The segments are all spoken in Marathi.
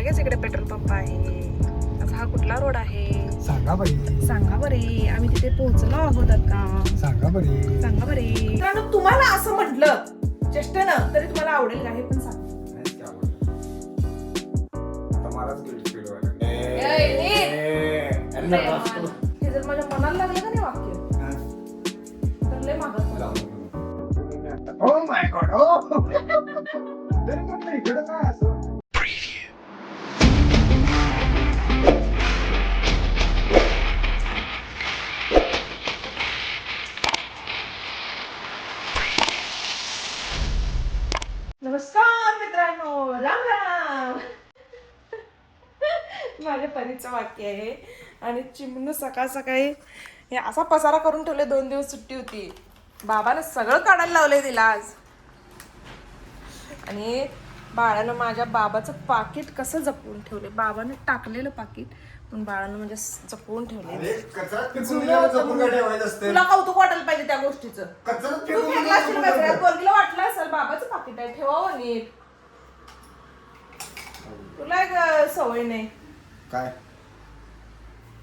लगेच इकडे पेट्रोल पंप आहे. आता हा कुठला रोड आहे सांगा बरी. सांगा बरे. आम्ही तिथे पोहोचलो आहोत आता. सांगा बरी. सांगा बरे. मित्रांनो, तुम्हाला असं म्हटलं चेष्टेनं तरी तुम्हाला आवडेल का हे पण सांग. आता मलाच गिल्ट फील व्हायला. हे जर माझ्या मनाला लागलं का नाही वाक्य तर लय मागत. Oh my God. ओ तरी म्हटलं इकडं काय असं. नमस्कार मित्रांनो, राम राम. माझ्या परीचं वाक्य आहे. आणि चिमणू सकाळ सकाळी हे असा पसारा करून ठेवले. 2 दिवस सुट्टी होती. बाबाने सगळं काढायला लावलंय तिला आज. आणि बाळानं माझ्या बाबाचं पाकिट कसं जपून ठेवले. बाबाने टाकलेलं पाकिट पण बाळानं म्हणजे जपून ठेवले. तुला कौतुक वाटायला पाहिजे त्या गोष्टीचं. पोरगीला वाटलं असेल बाबाचं पाकिट आहे ठेवावं नीट. तुला एक सवय नाही काय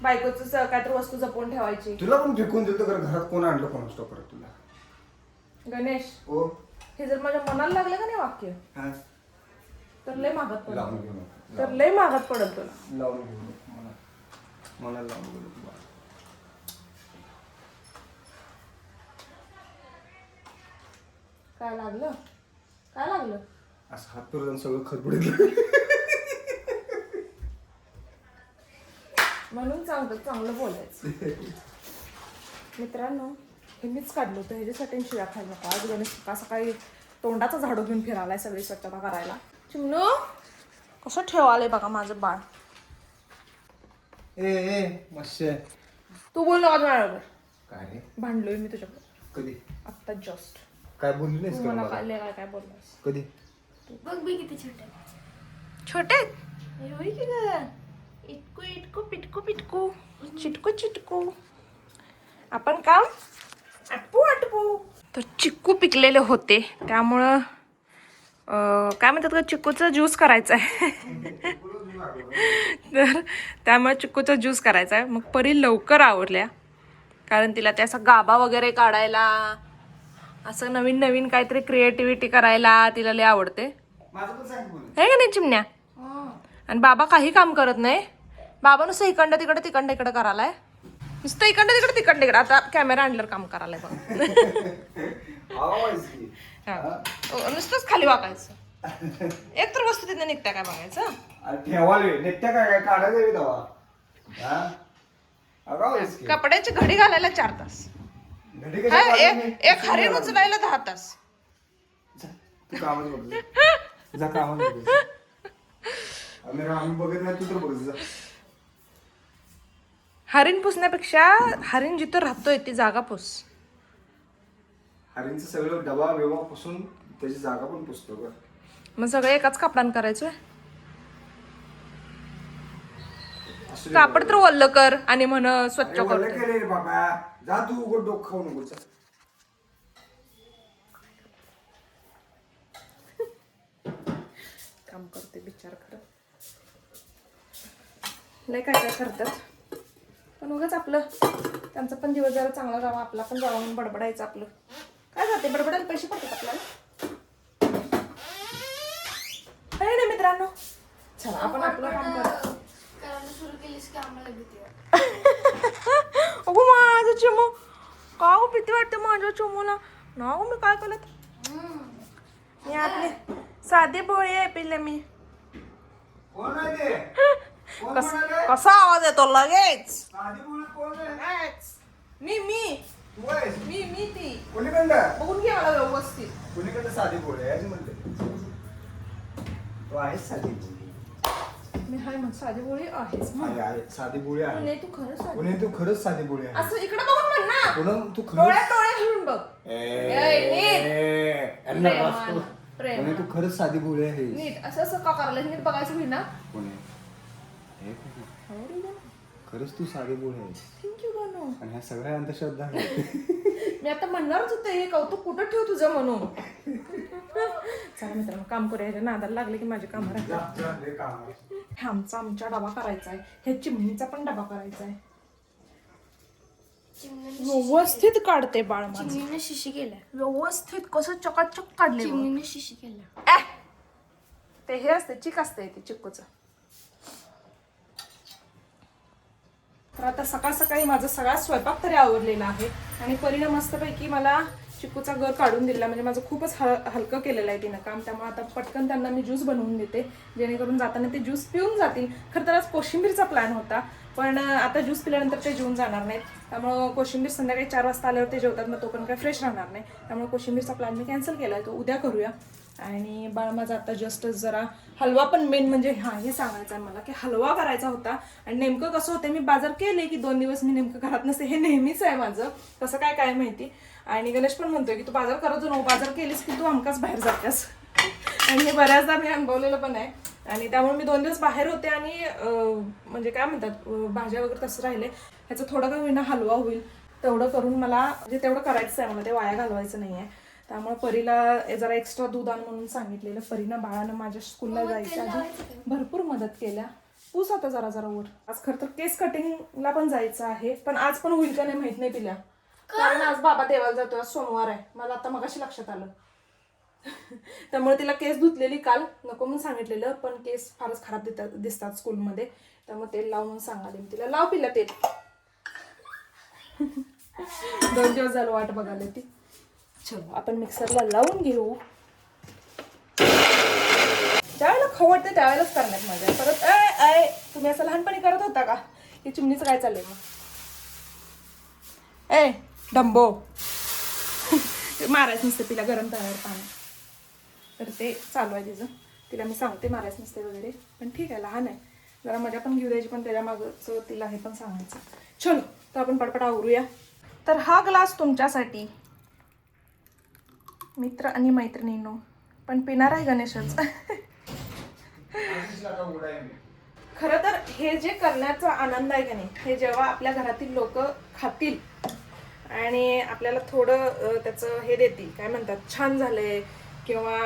बायकोच काहीतरी वस्तू जपून ठेवायची. तुला पण फेकून दिलं तर घरात कोण आणलं कोण स्टॉप परत तुला. गणेश, ओ हे जर माझ्या मनाला लागलं का नाही वाक्य हा तर लय मागत लावून पडत. घेऊ नको. तर लय मागत पडत तुला. लावून घेऊ नको मला. मला लावून घेऊ नको बाळा. काय लागलं काय लागलं. असं हात फिरवून सगळं खरबडीत. म्हणून चांगलं बोलायचं. मित्रांनो, हे मीच काढलं होतं. ह्याच्यासाठी शिव्या खायला नको. आज गणेश सकाळी तोंडाचा झाडू घेऊन फिरायलाय सगळी स्वच्छता करायला. चिमणू कसं ठेवालंय बघा माझं बाळ. ए मस्त. तू बोल नका माझ्याबरोबर. काय रे भांडलोय मी तुझ्याबरोबर कधी आत्ता जस्ट. काय बोलली नाहीस तू का मला मला? काय बोललास. कधी बघ बी किती छोटे छोटे होय की ग. इटकू इटकू पिटकू पिटकू चिटकू चिटकू. आपण काम आटपू आटपू. तर चिक्कू पिकलेले होते त्यामुळं काय म्हणतात का चिक्कूचा ज्यूस करायचा आहे. तर त्यामुळे चिक्कूचा ज्यूस करायचा आहे. मग परी लवकर आवरल्या कारण तिला ते असं गाभा वगैरे काढायला असं नवीन नवीन काहीतरी क्रिएटिव्हिटी करायला तिला लय आवडते. हे का नाही चिमण्या. आणि बाबा काही काम करत नाही. बाबा नुसतं इकडं तिकडं करायलाय. नुसतं इकडं तिकडं. आता कॅमेरा आणल्यावर काम करायलाय बघ. नुसतंच खाली वाकायचं. एक तर वस्तू तिथे निघत्या काय बघायचं. ठेवाले निघत्या काय काढायचं दवा. कपड्याची घडी घालायला 4 तास. एक हरिण उचलायला 10 तास. तू कामच बघ जा कामच बघ. आम्ही बघत नाही तू तर बघ जा. हरिण पुसण्यापेक्षा हरिण जिथं राहतोय ती जागा पुस. हरिणचं सगळं डबा बिबा पुसून त्याची जागा पण पुसतो का. मग सगळं एकाच कापडान करायचंय. कापड तर वल्ल कर आणि म्हण स्वच्छ कर. बाबा जा तू उघड डोक खाऊ नको. काम करते बिचार खरं. लय काय करतात पण उगाच आपलं त्यांचा पण दिवस जरा चांगला जावा आपला पण जावा म्हणून बडबडायचं. आपलं काय जाते बडबडायला पैसे पडतात आपल्याला. काय नाही मित्रांनो, चला आपण आपलं काम करू. करायला सुरू केलीस की आम्हाला भीती वाटते. अगो माझं चिमू का हो भीती वाटते माझ्या चिमूला. ना हो मी काय केलं. मी आपले साधे भोळे आहे पिल्ले मी. कसा आवाज येतो लगेच. मी ती बघून घे मला व्यवस्थित. कुणीकडे साधी पोळी आहे म्हणते. तू आहेस साधी पोळी. मी हाय मग साधी बोळी आहेस मग. आहे साधी पोळी आहे. पुणे तू खरंच साधी. पुणे तू खरंच साधी पोळी आहे. असं इकडे बघून म्हण ना. पुणे तू डोळ्यात खरंच डोळे घालून बघ. पुणे तू खरंच साधी पोळी आहे. नीट असं का करायला नीट बघायचं होईल ना. पुणे खरंच तू साधेबोळ आहे. थँक्यू बनू. आणि ह्या सगळ्या अंधश्रद्धा आहेत. मी आता म्हणणारच होते हे कौतुक कुठं ठेव तुझं म्हणून. चला मित्रांनो काम करूया. ह्याच्या नादाला लागले की माझे काम राहतात. लय काम आहे. आमचा डबा करायचा आहे. ह्या चिमणीचा पण डबा करायचा आहे. चिमणीने व्यवस्थित काढते बाळ माझं. चिमणीने शिशी केल्या. व्यवस्थित कसं चकाचक काढले बघ. चिमणीने शिशी केल्या. ते हे असते चिक असते ते चिक्कूचं. तर आता सकाळ सकाळी माझा सगळा स्वयंपाक तरी आवरलेला आहे आणि परिणाम मस्तपैकी मला चिक्कूचा गर काढून दिला. म्हणजे माझं खूपच हलकं केलेलं आहे तिनं काम. त्यामुळे आता पटकन त्यांना मी ज्यूस बनवून देते जेणेकरून जाताना ते ज्यूस पिऊन जातील. खरं तर आज कोशिंबीरचा प्लॅन होता पण आता ज्यूस पिल्यानंतर ते जेवून जाणार नाहीत. त्यामुळं कोशिंबीर संध्याकाळी 4 वाजता आल्यावर ते जेवतात. मग तो पण काय फ्रेश राहणार नाही. त्यामुळे कोशिंबीरचा प्लॅन मी कॅन्सल केला आहे. तो उद्या करूया. आणि बाळ माझा आता जस्ट जरा हलवा पण मेन म्हणजे हे सांगायचं आहे मला की हलवा करायचा होता. आणि नेमकं कसं होतं मी बाजार केले की 2 दिवस मी नेमकं घरात नसते. हे नेहमीच आहे माझं. कसं काय माहिती. आणि गणेश पण म्हणतोय की तू बाजार करत जाऊ. बाजार केलीस की तू हमकाच बाहेर जातेस. आणि हे बऱ्याचदा मी अनुभवलेलं पण आहे. आणि त्यामुळे मी 2 दिवस बाहेर होते आणि म्हणजे काय म्हणतात भाज्या वगैरे तसं राहिले. ह्याचं थोडं का होईना हलवा होईल तेवढं करून मला म्हणजे तेवढं करायचं आहे मला. ते वाया घालवायचं नाही आहे. त्यामुळे परीला जरा एक्स्ट्रा दूध आण म्हणून सांगितलेलं. परीनं बाळानं माझ्या स्कूलला जायच्या आधी भरपूर मदत केल्या. पूस आता जरा जरा वर. आज खरं तर केस कटिंगला पण जायचं आहे पण आज पण होईल का नाही माहित नाही पिल्या. कारण आज बाबा देवाला जातोय. आज सोमवार आहे. मला आता मगाशी लक्षात आलं. त्यामुळे तिला केस धुतलेली काल नको म्हणून सांगितलेलं पण केस फारच खराब दिसतात स्कूलमध्ये. त्यामुळे तेल लावून सांगाले मी तिला. लाव पिला तेल. 2 दिवस झालं वाट बघायला ती. चलो आपण मिक्सरला लावून घेऊ. ज्यावेळेला खवडते त्यावेळेलाच करण्यात मजा. परत तुम्ही असं लहानपणी करत होता का? हे चिमणीचं काय चाललंय मग? डंबो. मारायचं नसतं तिला गरम तव्यावर पाणी. तर ते चालू आहे तिचं. तिला मी सांगते मारायचं नसते वगैरे. पण ठीक आहे लहान आहे जरा मजा पण घेऊ द्यायची पण त्याच्या मागचं तिला हे पण सांगायचं. चलो तर आपण पटपट आवरूया. तर हा ग्लास तुमच्यासाठी मित्र आणि मैत्रिणींनो. पण पिणार आहे गणेशच. खरं तर हे जे करण्याचा आनंद आहे का नाही हे जेव्हा आपल्या घरातील लोक खातील आणि आपल्याला थोडं त्याचं हे देतील काय म्हणतात छान झालंय किंवा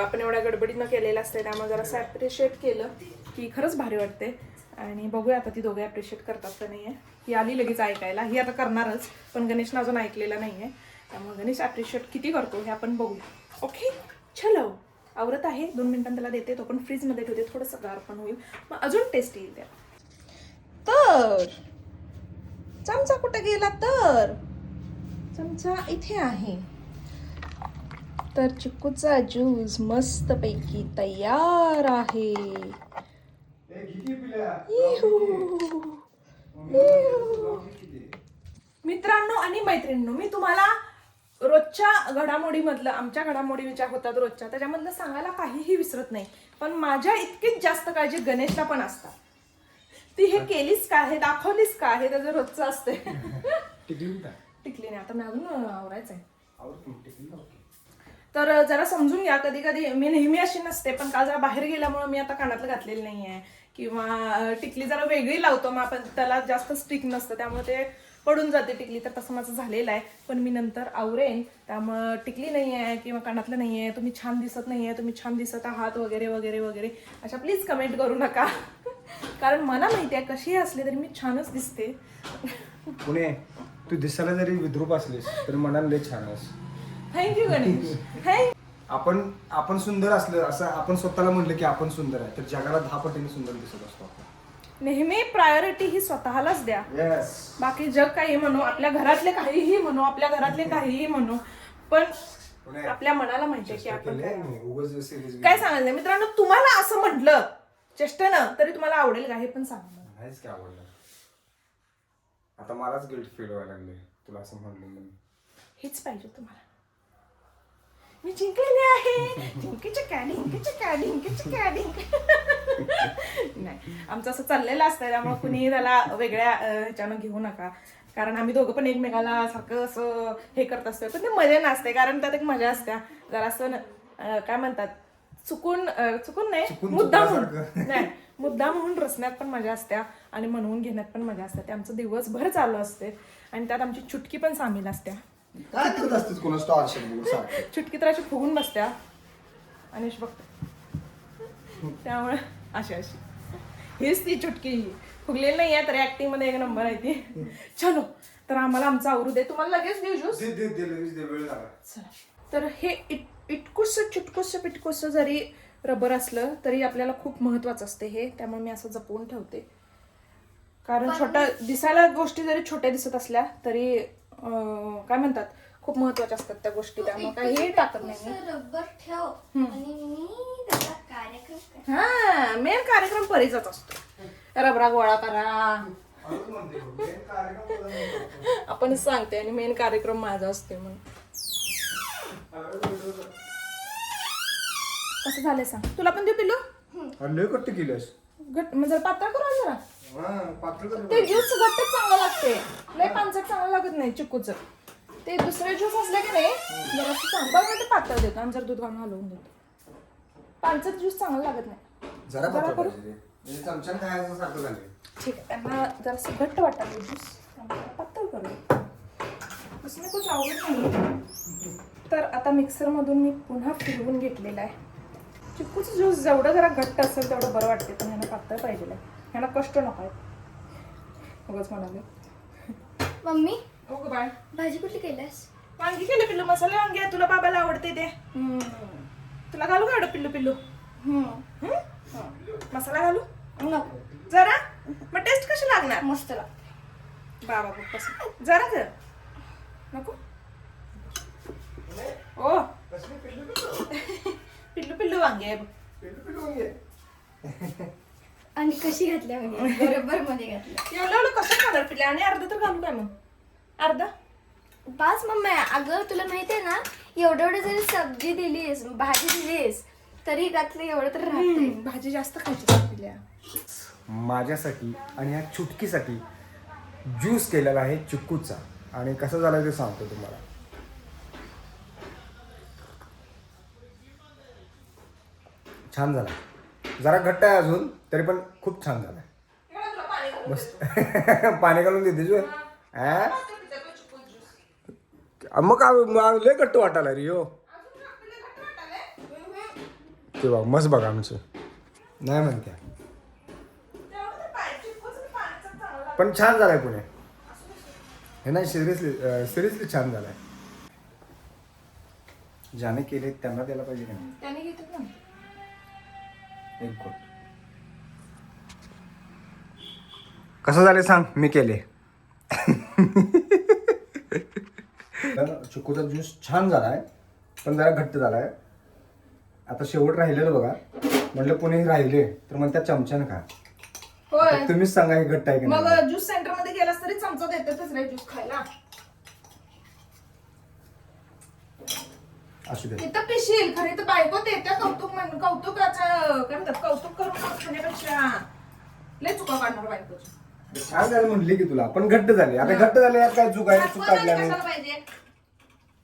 आपण एवढ्या गडबडीनं केलेलं असते त्यामुळे जरासं ॲप्रिशिएट केलं की खरंच भारी वाटते. आणि बघूया आता ती दोघे ॲप्रिशिएट करतात का नाही आहे. ही आली लगेच ऐकायला. ही आता करणारच पण गणेशनं अजून ऐकलेलं नाही आहे. त्यामुळे गणेश ॲप्रिशिएट किती करतो हे आपण बघूया. ओके चलो आवरत आहे. 2 मिनिटांनी त्याला देते. तो पण फ्रीजमध्ये ठेवते. थोडंसं गार पण होईल मग अजून टेस्ट येईल त्याला. तर चमचा कुठे गेला? तर चमचा इथे आहे. तर चिक्कूचा ज्यूस मस्तपैकी तयार आहे. मित्रांनो आणि मैत्रिणींनो मी तुम्हाला रोजच्या घडामोडीमधलं आमच्या घडामोडी ज्या होतात रोजच्या त्याच्यामधलं सांगायला काहीही विसरत नाही. पण माझ्या इतकीच जास्त काळजी गणेशला पण असतात. ती हे केलीस का हे दाखवलीस का हे त्याचं रोजचं असते. टिकली नाही आता मी अजून आवरायचं आहे. तर जरा समजून घ्या. कधी कधी मी नेहमी अशी नसते पण काल जरा बाहेर गेल्यामुळे मी आता कानातलं घातलेलं नाही आहे किंवा टिकली जरा वेगळी लावतो मग आपण त्याला जास्त स्टिक नसतं त्यामुळे ते पडून जाते टिकली. तर तसं माझं झालेलं आहे पण मी नंतर आवरेन. त्यामुळं टिकली नाही आहे किंवा कानातलं नाही आहे तुम्ही छान दिसत नाही आहे तुम्ही छान दिसत आहात वगैरे वगैरे वगैरे अशा प्लीज कमेंट करू नका. कारण मला माहिती आहे कशी असली तरी मी छानच दिसते. पुणे तू दिसायला जरी विद्रूप असलीस तरी मनाला लय छान आहेस. थँक्यू गणेश. आपण सुंदर असलं असं आपण स्वतःला म्हणलं की आपण सुंदर आहे तर जगाला 10 पटीने सुंदर दिसत असतो आपण. नेहमी प्रायोरिटी ही स्वतःलाच द्या. Yes. बाकी जग काही म्हणू आपल्या घरातले काहीही म्हणू आपल्या घरातले काहीही म्हणू पण आपल्या मनाला माहितीये की आपण काय सांगायचं. मित्रांनो तुम्हाला असं म्हटलं चेष्टेनं तरी तुम्हाला आवडेल का हे पण सांगा. नाहीच काय आवडलं. आता मलाच गिल्ट फील व्हायला लागले तुला असं म्हणलं म्हणून. हेच पाहिजे तुम्हाला. मी जिंकलेले आहे. जिंकीचे नाही आमचं असं चाललेलं असतं त्यामुळे कुणी त्याला वेगळ्या ह्याच्यानं घेऊ नका. कारण आम्ही दोघं पण एकमेकाला सारखं असं हे करत असतो पण ते मजा नसते कारण त्यात एक मजा असते. जरा असं काय म्हणतात चुकून नाही मुद्दामून नाही मुद्दा म्हणून रचण्यात पण मजा असते आणि म्हणून घेण्यात पण मजा असते. ते आमचं दिवसभर चालू असते आणि त्यात आमची चुटकी पण सामील असते. काय करत असतेस कोणा स्टॉर सांग. चुटकी तर अशी फुगून बसत्या आणि बघते त्यामुळे अशी हीच ती चुटकी फुगलेली नाही आहे तरी ऍक्टिंग मध्ये एक नंबर आहे ती. चलो तर आम्हाला आमचा आवरू दे. तुम्हाला लगेच देऊ ज्यूस. चला तर हे इटकुस चुटकुस पिटकुस जरी रबर असलं तरी आपल्याला खूप महत्वाचं असते हे. त्यामुळे मी असं जपून ठेवते कारण छोट्या दिसायला गोष्टी जरी छोट्या दिसत असल्या तरी काय म्हणतात खूप महत्वाच्या असतात त्या गोष्टी. त्यामुळे काही टाकत नाही मी. रबर ठेव आणि मी त्याचा कार्यक्रम हा मेन कार्यक्रम परीचाच असतो. रबरा गोळा करा आपण सांगते आणि मेन कार्यक्रम माझा असते म्हणून. कसं झालंय सांग. तुला पण देऊ पिल्लू. लय कट्टी केलंस. घट म्हणजे पातळ करू जरा. पातळ ते ज्यूस घट्टच चांगलं लागते. लय पानसट चांगलं लागत नाही चिकूचं. ते दुसरे ज्यूस असले की नाही जरा चांगलं ते पातळ देतो आणि जर दूध घालून हलवून देतो. पानसट ज्यूस चांगलं लागत नाही. जरा जरा पातळ करू. पाहिजे चमच्यानं खायचं सारखं झालं. ठीक आहे त्यांना जरा घट्ट वाटायला ज्यूस पातळ करूया. असं नाही खूप आवडत नाही. तर आता मिक्सरमधून मी पुन्हा फिरवून घेतलेला आहे. चिकूचं ज्यूस जेवढं जरा घट्ट असेल तेवढं बरं वाटते पण ह्यांना पातळ पाहिजे आहे. ह्यांना कष्ट नको आहेत उगाच म्हणाले. मम्मी हो ग बाय. भाजी कुठली केल्यास? वांगी केले पिल्लू. मसाले वांगी आहे. तुला बाबाला आवडते ते. तुला घालू का एवढं पिल्लू पिल्लू? मसाला घालू नको. जरा मग टेस्ट कशी लागणार? मस्त लागते. बाबा कसं जरा जर नको ओ पिल्लू पिल्लू वांगे आहे बघ. आणि कशी घातल्या म्हणजे बरोबर मध्ये घातल्या. एवढं एवढं कसं खाणार पिल्ले आणि अर्धा तर घालू काय मग? अर्धा पाच मम्मी अगं तुला माहिती आहे ना एवढं एवढं जरी सब्जी दिलीस भाजी दिलीस तरी घातलं एवढं तर राहते. भाजी जास्त खायची पिल्ल्या. माझ्यासाठी आणि ह्या चुटकीसाठी ज्यूस केलेला आहे चिक्कूचा. आणि कसं झालं ते सांगतो तुम्हाला. छान झाला. जरा घट्ट आहे अजून तरी पण खूप छान झाला. मस्त पाणी घालून देते मग लय घट्ट वाटायला रे हो. ते बघ मस्त बघा आमचं नाही म्हणत्या पण छान झालाय पुणे. हे नाही सिरियसली छान झालाय. ज्याने केले त्यांना द्यायला पाहिजे का नाही. त्याने घेतो ना एक गोट. कसं झालं सांग. मी केले. चिकूचा ज्यूस छान झालाय पण जरा घट्ट झालाय. आता शेवट राहिलेलं बघा. म्हटलं पुणे राहिले तर मग त्या चमच्यानं खा. होय तुम्हीच सांगा हे घट्ट आहे की मग नाही. ज्यूस सेंटर मध्ये गेलास तरी चमचा देतातच रे ज्यूस खायला. असू दे. तिथं पिशील खरे तर बायको देत्या कौतुकाचं काय म्हणतात कौतुक करून खाण्यापेक्षा लय चुका काढणार बायकोची. छान झालं म्हणली की तुला पण घट्ट झाले. आता घट्ट झाले यात काय चूक आहे. चूक काढल्या नाही. कशाला पाहिजे?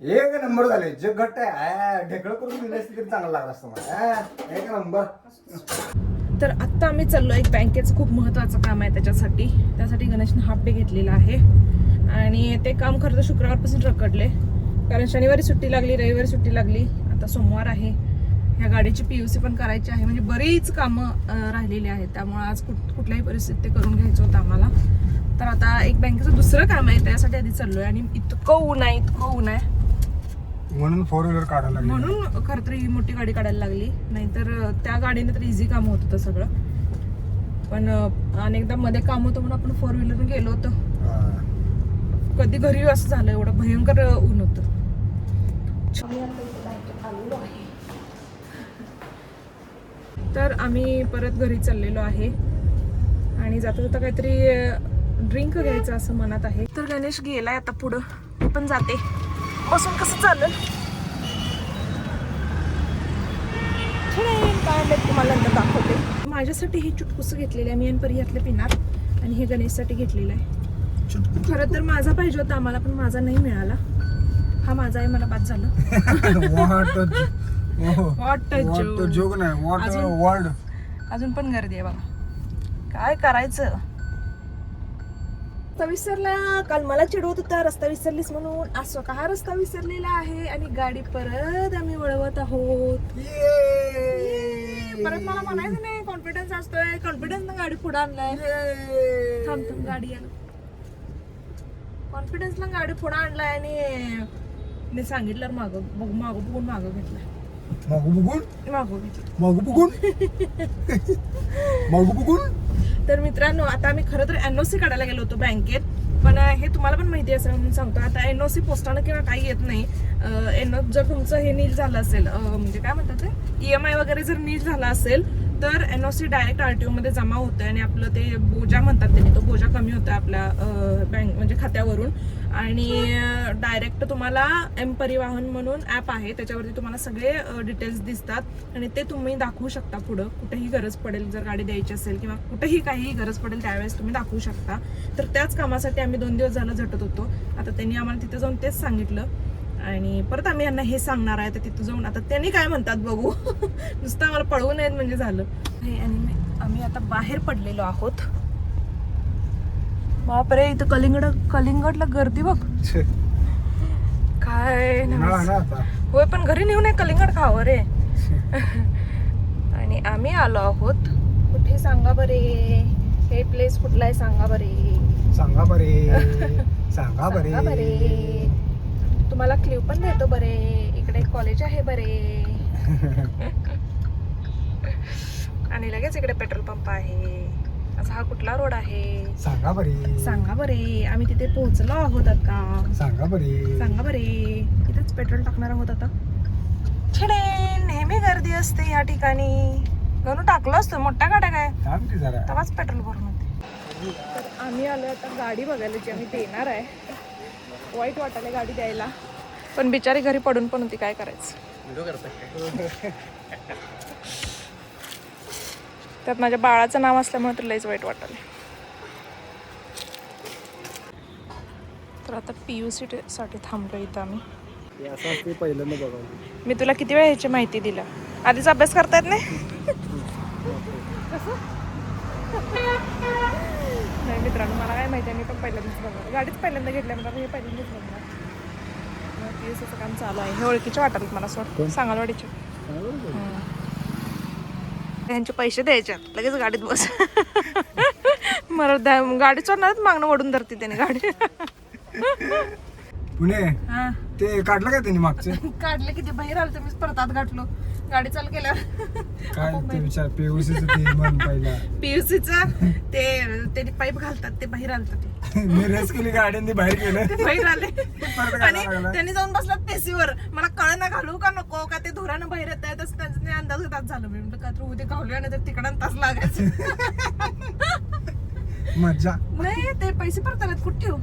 एक नंबर झाले. जे घट्ट आहे ढेकळ करून दिले असते तरी चांगलं लागलं असतं मला. एक नंबर. तर आत्ता आम्ही चाललो. एक बँकेचं खूप महत्त्वाचं काम आहे त्यासाठी गणेशने हाफ डे घेतलेला आहे आणि ते काम खरं तर शुक्रवारपासून रखडले कारण शनिवारी सुट्टी लागली रविवारी सुट्टी लागली. आता सोमवार आहे. ह्या गाडीची PUC पण करायची आहे म्हणजे बरीच कामं राहिलेली आहेत. त्यामुळे आज कुठल्याही परिस्थितीत ते करून घ्यायचं होतं आम्हाला. तर आता एक बँकेचं दुसरं काम आहे त्यासाठी आधी चाललोय आणि इतकं ऊन आहे म्हणून 4 व्हीलर काढायला लागली. म्हणून खरं तर ही मोठी गाडी काढायला लागली. नाहीतर त्या गाडीने तर इझी काम होत होतं सगळं. पण अनेकदा मध्ये काम होतं म्हणून आपण 4 व्हीलरने गेलो होतो. कधी घरी असं झालं एवढं भयंकर ऊन होतं. आलेलो आहे तर आम्ही परत घरी चाललेलो आहे आणि जाता जाता काहीतरी ड्रिंक घ्यायचं असं मनात आहे. तर गणेश गेलाय आता पुढं. मी पण जाते. बसून कसं चालेल काय तुम्हाला नंतर दाखवते. माझ्यासाठी हे चुटकुसं घेतलेलं आहे मी आणि परी यातलं पिणार आणि हे गणेशसाठी घेतलेलं आहे. खरं तर माझा पाहिजे होता आम्हाला पण माझा नाही मिळाला. हा माझा आहे मला बाद झालं. जोक नाही अजून पण गर्दी आहे बघा. काय करायचं. रस्ता विसरला. काल मला चिडवत होता रस्ता विसरलीस म्हणून. आज स्वतः रस्ता विसरलेला आहे आणि गाडी परत आम्ही वळवत आहोत. परत मला म्हणायचं नाही कॉन्फिडन्स असतोय. कॉन्फिडन्स ना गाडी पुढे आणलाय. थांब थांब गाडी आला. कॉन्फिडन्स ना गाडी पुढे आणलाय आणि मी सांगितलं मागं बघून मागं घेतलाय. मागू बघून. तर मित्रांनो आता आम्ही खरं तर NOC काढायला गेलो होतो बँकेत. पण हे तुम्हाला पण माहिती असेल म्हणून सांगतो. आता NOC पोस्टानं किंवा काही येत नाही. जर तुमचं हे नील झालं असेल म्हणजे काय म्हणतात ते EMI वगैरे जर नील झाला असेल तर NOC डायरेक्ट RTO मध्ये जमा होतं आणि आपलं ते बोजा म्हणतात त्यांनी तो बोजा कमी होता आपल्या बँक म्हणजे खात्यावरून. आणि डायरेक्ट तुम्हाला परिवहन म्हणून ॲप आहे त्याच्यावरती तुम्हाला सगळे डिटेल्स दिसतात आणि ते तुम्ही दाखवू शकता पुढं. कुठेही गरज पडेल जर गाडी द्यायची असेल किंवा कुठेही काहीही गरज पडेल त्यावेळेस तुम्ही दाखवू शकता. तर त्याच कामासाठी आम्ही 2 दिवस झालं झटत होतो. आता त्यांनी आम्हाला तिथं जाऊन तेच सांगितलं आणि परत आम्ही यांना हे सांगणार आहे. तर तिथं जाऊन आता त्यांनी काय म्हणतात बघू. नुसतं आम्हाला पळवू नयेत म्हणजे झालं. आणि आम्ही आता बाहेर पडलेलो आहोत. बापरे इथं कलिंगडला गर्दी बघ. काय होय पण घरी नेऊ नये कलिंगड खावं रे. आणि आम्ही आलो आहोत कुठे सांगा बरे. हे प्लेस कुठला आहे सांगा बरे. सांगा बरे. तुम्हाला क्ल्यू पण देतो बरे. इकडे कॉलेज आहे बरे. आणि लगेच इकडे पेट्रोल पंप आहे. असा हा कुठला रोड आहे सांगा बरे. आम्ही तिथे पोहोचलो आहोत आता. सांगा बरे. इथेच पेट्रोल टाकणार आहोत आता. छडे नेहमी गर्दी असते या ठिकाणी. घरून टाकलं असतं मोठ्या गाड्या काय तेव्हाच पेट्रोल भरून होते. तर आम्ही आलो आता गाडी बघायला जी आम्ही देणार आहे. वाईट वाटायला गाडी द्यायला पण बिचारी घरी पडून पण होती. काय करायचं. त्यात माझ्या बाळाचं नाव असल्यामुळे तर लईच वाईट वाटलं. तर आता PUC साठी थांबलो इथं आम्ही. मी तुला किती वेळा ह्याची माहिती दिला. आधीच अभ्यास करता येत नाही. नाही मित्रांनो मला काय माहिती आहे. मी पण पहिल्यांदाच बघणार. गाडीच पहिल्यांदा घेतल्या मला हे पहिल्यांदाच बघणार. PUCचं काम चालू आहे. हे ओळखीचे वाटतात मला सोड. सांगलवाडीचे. त्यांचे पैसे द्यायचे लगेच गाडीत बस. मला गाडी चोरणारच मागणं ओढून धरते त्याने गाडी. पुणे ते काढलं काय त्यांनी मागचं. काढलं किती बाहेर आलं तर मी परत आत गाठलो. गाडी चालू केल्यावर काय ते विचार PUCचं ते म्हण पहिला. PUCचं ते पाईप घालतात ते बाहेर आलतं. ते मी रेस केली गाडी आणि बाहेर गेलं. ते बाहेर आले आणि त्यांनी जाऊन बसलात पेसीवर. मला कळ ना घालू का नको का ते धुरानं बाहेर येत आहे तसं त्यांचा अंदाज तास झालं. मी म्हटलं का तर उद्या घालूया नाही तर तिकडं तास लागायचं. मज्जा नाही ते पैसे परत आलेत कुठे ठेवू.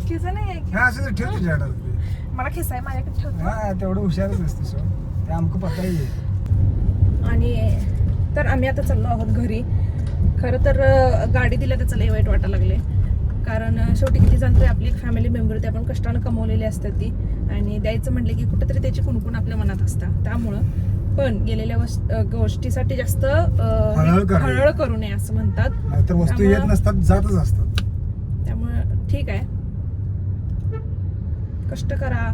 खिसा नाही आहे असं ठेव तुझ्याकडे. मला खिसा आहे माझ्याकडे ठेवतो. हा तेवढं हुशारच असते सो ते आमक पता आहे. आणि तर आम्ही आता चाललो आहोत घरी. खरं तर गाडी दिल्या त्याचं लई वाईट वाटायला लागले. कारण शेवटी किती जाणतोय आपली एक फॅमिली मेंबर होती. आपण कष्टानं कमवलेली असतात ती आणि द्यायचं म्हटलं की कुठेतरी त्याची कुणकुण आपल्या मनात असतात. त्यामुळं पण गेलेल्या गोष्टीसाठी जास्त हळहळ करू नये असं म्हणतात. तर वस्तू येत नसतात जातच असतात. त्यामुळं ठीक आहे कष्ट करा.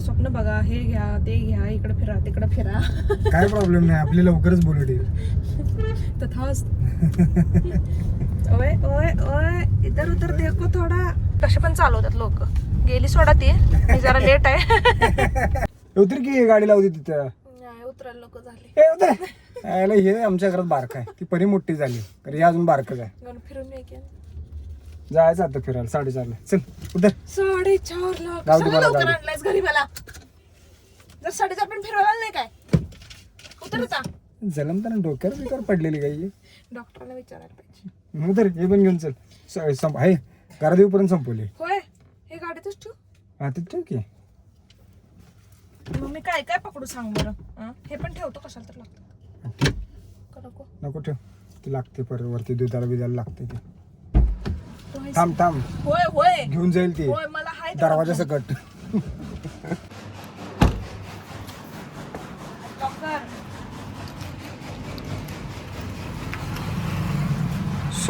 स्वप्न बघा. हे घ्या ते घ्या. इकडे फिरा तिकडे फिरा. काय प्रॉब्लेम नाही. आपली लवकरच बोलू दे. तथाच. ओय ओय ओय इधर उधर देखो थोडा. कसे पण चालवतात लोक. गेली सोडा ती जरा लेट आहे. उतर की गाडी लावली तिथं. उतरायला लोक झाले. हे आमच्या घरात बारक आहे. ती परी मोठी झाली तर हे अजून बारकच आहे. फिरून जायचं आता फिरायला 4:30ला. चल उतर. 4:30 लवकर आणलायस घरी मला. जर 4:30 पण फिरवायला नाही काय उतर आता. जलमताना डोक्यावर बिकर पडलेली काही डॉक्टरांना विचारायला पाहिजे. उतर. हे पण घेऊन चल. आहे घरात येऊपर्यंत संपवले. होय हे गाडीतच ठेव. हा ते ठेव की. मग मी काय काय पकडू सांग बरं. हे पण ठेवतो कशाला तर लागतं नको ठेव. ते लागते परत वरती दुधाला बिधाला लागते ते. थांब होय होय घेऊन जाईल ते होय मला हाय दरवाजा सकट.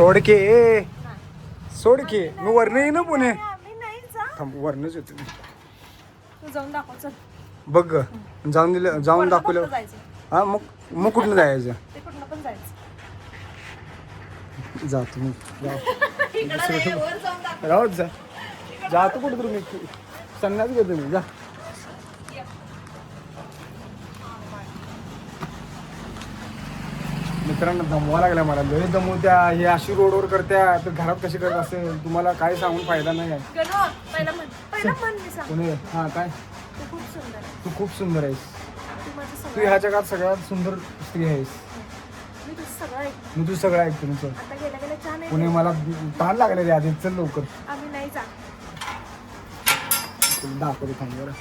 सोड के सोड के मी वर्ण येईन ना पुणे आम्ही नाही जा. थांब वरणच येतो मी. तू जाऊन दाखव चल. बघ ग. जाऊन दिलं जाऊन वरनं दाखवलं फक्त जायचं. हा मग कुठनं जायचं ते कुठनं पण जायचं. जातो मग इकडं नाही, वर जाऊन दाखव. राहत जा जातो कुठं तुम्ही संन्यास घेतो मी जा मित्रांनो दमवा लागला मला लय दमवत्या हे अशी रोडवर करत्या तर घरात कशी करत असेल तुम्हाला काय सांगून फायदा नाही आहे गणू, पहिला म्हण मी सांग. पुणे हा काय तू खूप सुंदर आहे. तू खूप सुंदर आहेस तू माझं तू सगळं. ह्या जगात सगळ्यात सुंदर स्त्री आहेस मी तुझं सगळं ऐकलं. मी तू सगळं ऐकतो तुमचं आता गेल्या गेल्या छान आहे. पुणे मला ताण लागले रे आधी चल लवकर आम्ही नाही जात. तुला दाखवतो थांब जरा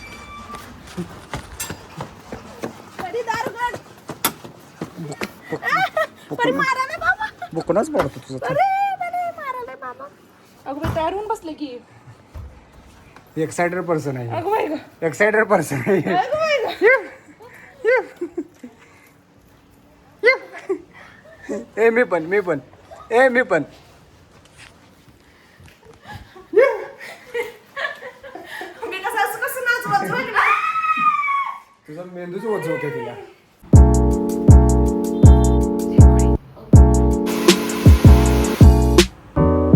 कधी दार उघड. परी मारायला बाबा. बुकणाच पडतो तुझं अरे मारायला बाबा. अगं बाई तयार होऊन बसले की. एक्सायटेड पर्सन आहे अगं बाई गं. एक्सायटेड पर्सन आहे अगं बाई गं. ए मी पण मी पण मी कसं नाचवत होय ना. तुझा मेंदूच वजवते तिला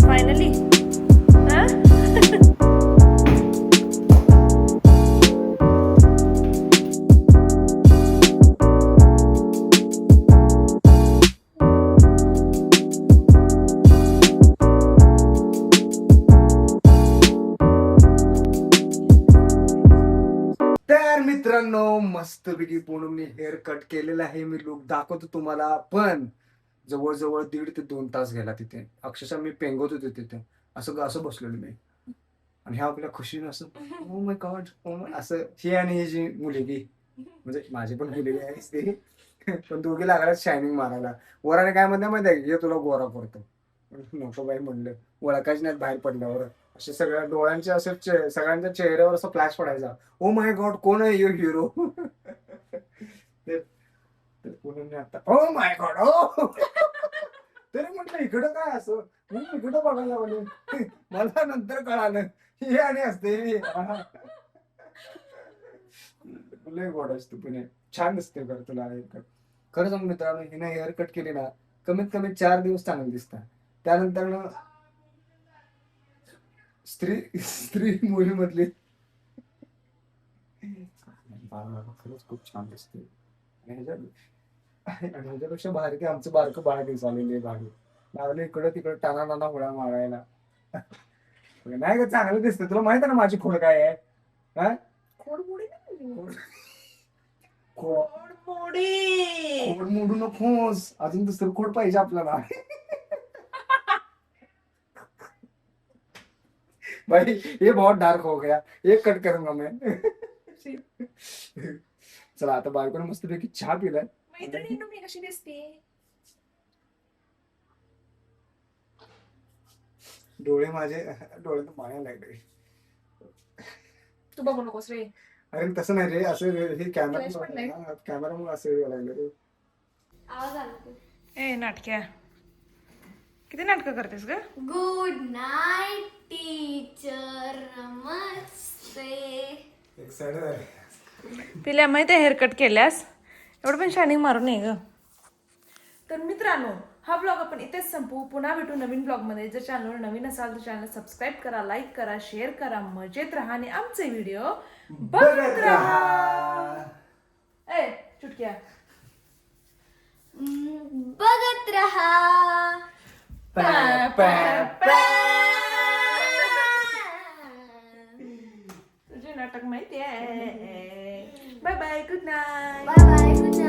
फायनली. तर मित्रांनो मस्तपैकी पूनमने हेअर कट केलेला आहे मी लुक दाखवतो तुम्हाला पण जवळजवळ 1.5 ते 2 तास गेला तिथे अक्षरशः मी पेंगत होते तिथे असं असं बसलेलो मी आणि ह्या आपल्या खुशीनं असं ओ माय गॉड असं ही आणि ही जी मुलगी म्हणजे माझी पण मुलगी आहे ती पण दोघी लागल्यात शायनिंग मारायला वराने काय म्हणते माहिती आहे हे तुला गोरा करतो नको बाई म्हणलं ओळखायच नाही बाहेर पडल्यावर असे सगळ्या डोळ्यांचे असे सगळ्यांच्या चेहऱ्यावर असं फ्लॅश पडायचा ओ माय गॉड कोण आहे यो हिरो पूनमने आता ओ माय गॉड ओ तरी म्हटलं इकडं काय असं मी इकडं बघायला बोलले मला नंतर कळालं हे आणि असते लय गोड असतो पुणे छान दिसते कर तुला हेअर कट खरं सांग मित्रांनो हिने हेअर कट केली ना कमीत कमी 4 दिवस चांगले दिसतात त्यानंतर ना स्त्री मुलीमधली खरंच खूप छान दिसते आणि ह्याच्यापेक्षा भारी ते आमचं बारकं बाळ दिसालेले भारी लागले इकडं तिकडं टाना नाना उड्या मारायला नाही का चांगलं दिसतं तुला माहित आहे ना माझी खोड काय आहे हा खोडमोडी नाही. खोड मोडू नकोस अजून दुसरं खोड पाहिजे आपल्याला भाई ये बहुत डार्क हो गया एक कट करूंगा मैं चला आता बायकोने मस्तपैकी चहा पिलाय मैत्रिणींनो मी कशी दिसते. डोळे माझे डोळे तर माया लागले तू बघू नकोस रे. अरे तसं नाही रे असं हे Flash पण नाही. कॅमेरामुळे असं यायला लागलं रे आवाज आला की. ए नाटक्या किती नाटकं करतेस ग. गुड नाईट टीचर नमस्ते. एक्साइटेड आहे तिला माहिती आहे हेअरकट केल्यास एवढं पण शायनिंग मारू नये ग. तर मित्रांनो हा ब्लॉग आपण इथेच संपवू. पुन्हा भेटू नवीन ब्लॉगमध्ये. जर चॅनलवर नवीन असाल तर चॅनल सबस्क्राईब करा, लाईक करा, शेअर करा, मजेत राहा आणि आमचे व्हिडिओ बघत राहा. ए चुटक्या बघत रहा. तुझे नाटक माहिती आहे. Bye bye good night. Bye bye.